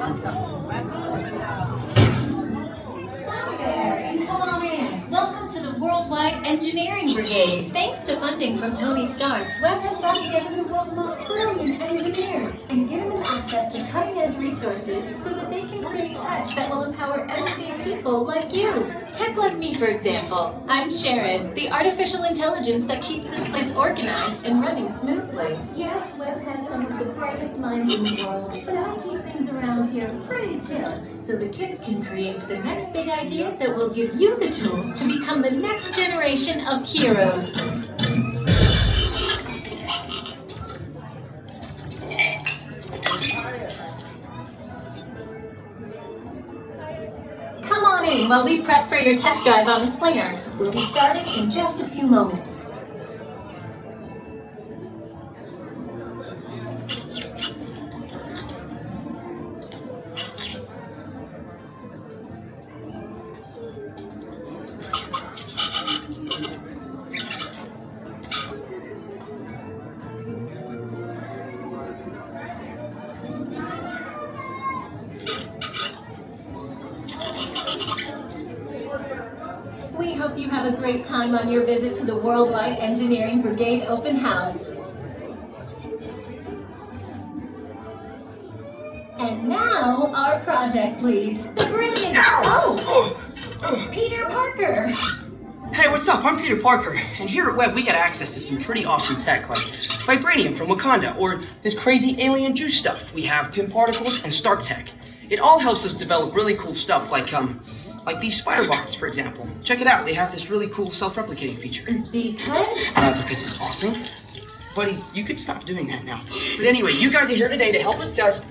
Come on in. Welcome to the Worldwide Engineering Brigade. Thanks to funding from Tony Stark, WEB has brought together the world's most brilliant engineers and given them access to cutting-edge resources so that they can create tech that will empower everyday people like you. Tech like me, for example. I'm Sharon, the artificial intelligence that keeps this place organized and running smoothly. Yes, WEB has some of the brightest minds in the world, but I keep things around here pretty chill, so the kids can create the next big idea that will give you the tools to become the next generation of heroes. Come on in while we prep for your test drive on the Slinger. We'll be starting in just a few moments. We hope you have a great time on your visit to the Worldwide Engineering Brigade Open House. And now, our project lead, the brilliant... Peter Parker! Hey, what's up? I'm Peter Parker, and here at WEB we get access to some pretty awesome tech, like vibranium from Wakanda, or this crazy alien juice stuff. We have Pym particles and Stark tech. It all helps us develop really cool stuff, like these spider bots, for example. Check it out, they have this really cool self-replicating feature. Because? Because it's awesome. Buddy, you could stop doing that now. But anyway, you guys are here today to help us test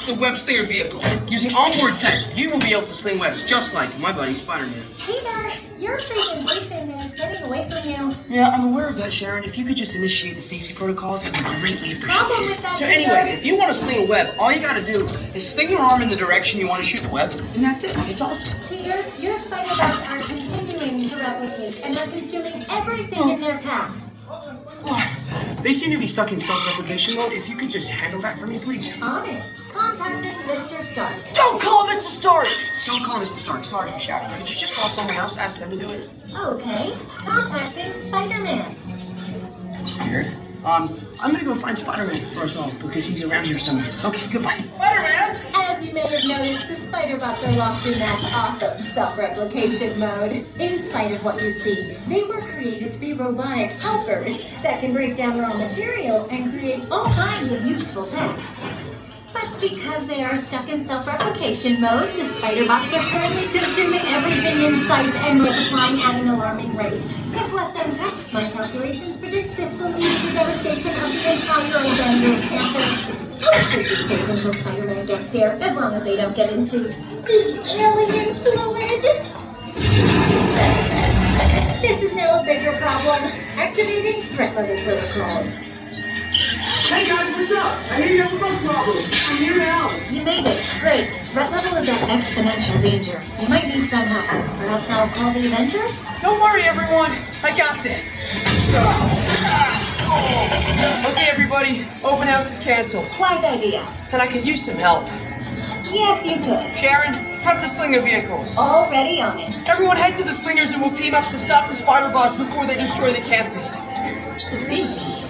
the web slinger vehicle. Using onboard tech, you will be able to sling webs just like my buddy Spider-Man. Peter, your presentation is getting away from you. Yeah, I'm aware of that, Sharon. If you could just initiate the safety protocols, I'd be greatly Problem with appreciated. that, So Peter. anyway, if you want to sling a web, all you gotta do is sling your arm in the direction you want to shoot the web, and that's it. It's awesome. Peter, your spider bots are continuing to replicate, and they're consuming everything in their path. They seem to be stuck in self-replication mode. If you could just handle that for me, please. On it. Contacting Mr. Stark. Don't call Mr. Stark! Don't call Mr. Stark. Sorry for shouting. Could you just call someone else, ask them to do it? Okay. Contacting Spider-Man. Weird. I'm gonna go find Spider-Man for us all, because he's around here somewhere. Okay, goodbye. Spider-Man! As you may have noticed, the spider bots are locked in that awesome self-replication mode. In spite of what you see, they were created to be robotic helpers that can break down raw material and create all kinds of useful tech. But because they are stuck in self-replication mode, the spider bots are currently consuming everything in sight and multiplying at an alarming rate. If left unchecked, my calculations predict this will lead to devastation of the entire Avengers Campus. We should be safe until Spider-Man gets here, as long as they don't get into the alien fluid. This is now a bigger problem. Activating threat level protocols. Hey guys, what's up? I hear you have a bug problem. I'm here to help. You made it. Great. Threat level is at exponential danger. You might need some help. Perhaps I'll call the Avengers? Don't worry, everyone. I got this. Okay, everybody. Open house is canceled. Wise idea. And I could use some help. Yes, you could. Sharon, prep the slinger vehicles. Already on it. Everyone head to the slingers and we'll team up to stop the spider bots before they destroy the campus. It's easy.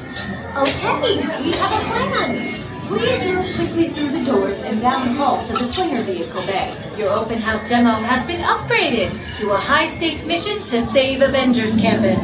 Okay, we have a plan. Please move quickly through the doors and down the hall to the Slinger vehicle bay. Your open house demo has been upgraded to a high-stakes mission to save Avengers Campus.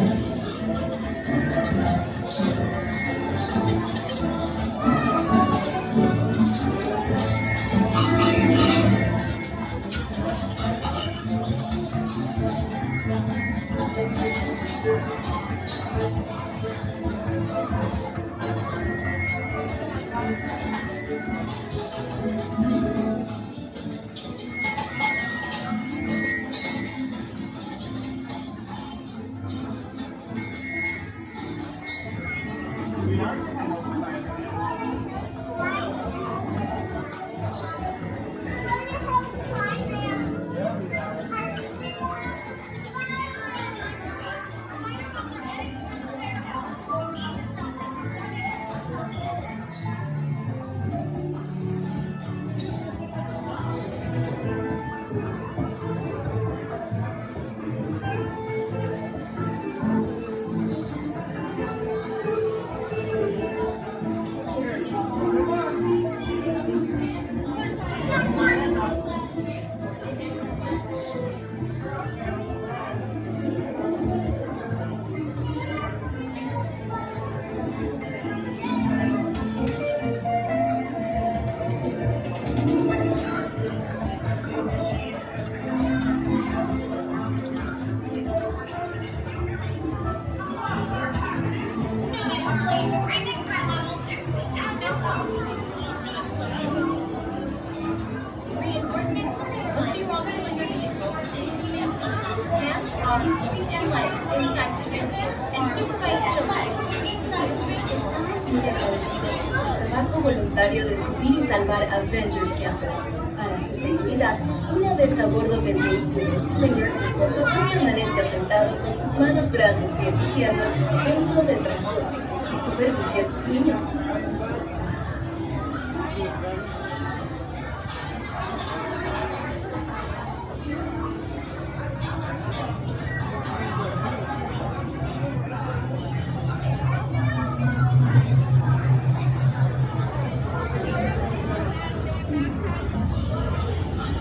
necesario de subir y salvar Avengers Campus. Para su seguridad, una vez a bordo del vehículo Slinger, por favor permanezca sentado con sus manos, brazos, pies y piernas dentro del transporte y supervise a sus niños.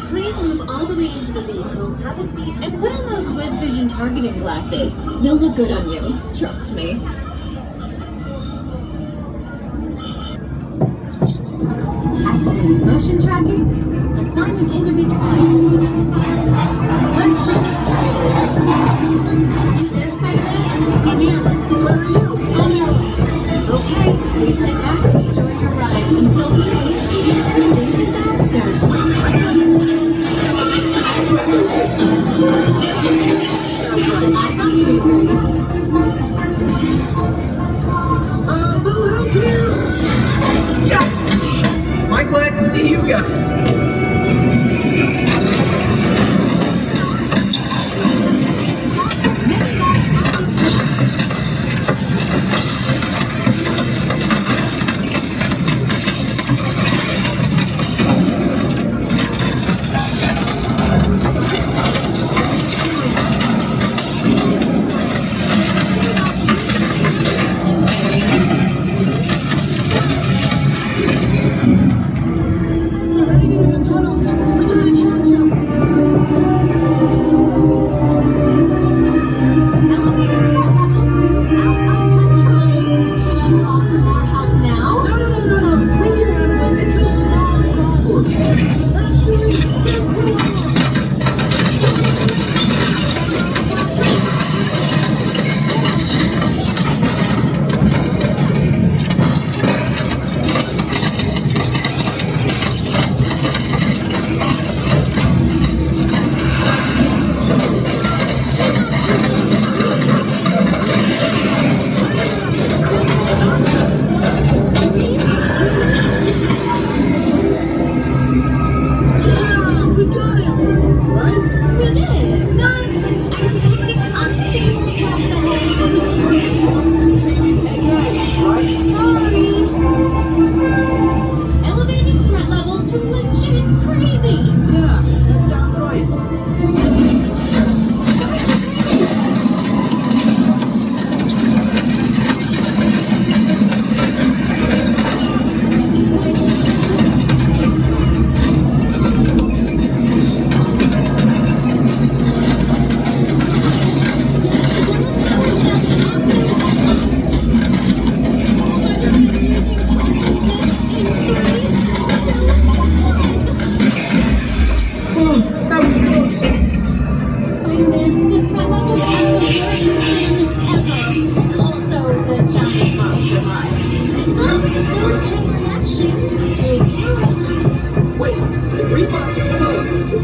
Please move all the way into the vehicle, have a seat, and put on those WEB vision targeting glasses. They'll look good on you. Trust me. Activating motion tracking. Assigning individual items. Let's there, Spider-Man? I'm here. Where are you? On your way. Okay, please sit back and enjoy your ride until we reach the disaster. Little help here! Yeah! I'm glad to see you guys.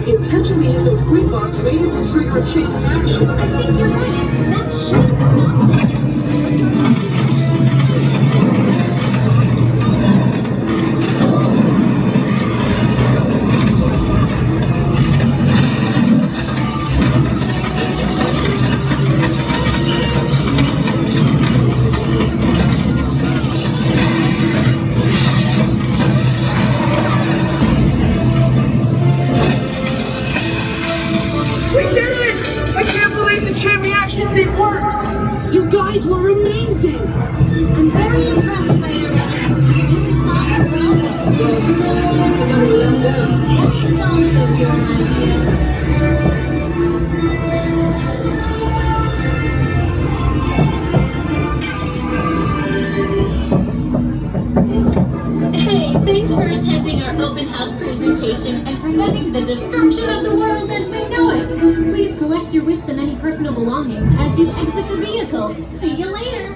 Intentionally hit those green bots, maybe we'll trigger a chain reaction. I think you're right. That should stop them. You guys were amazing! I'm very impressed, Spider-Man. You can solve the problem. Guess we gotta let them. This is also your idea. Hey, thanks for attending our open house presentation and preventing the destruction of the world as we know it. Please collect your wits and any personal belongings as you exit the vehicle. See you later.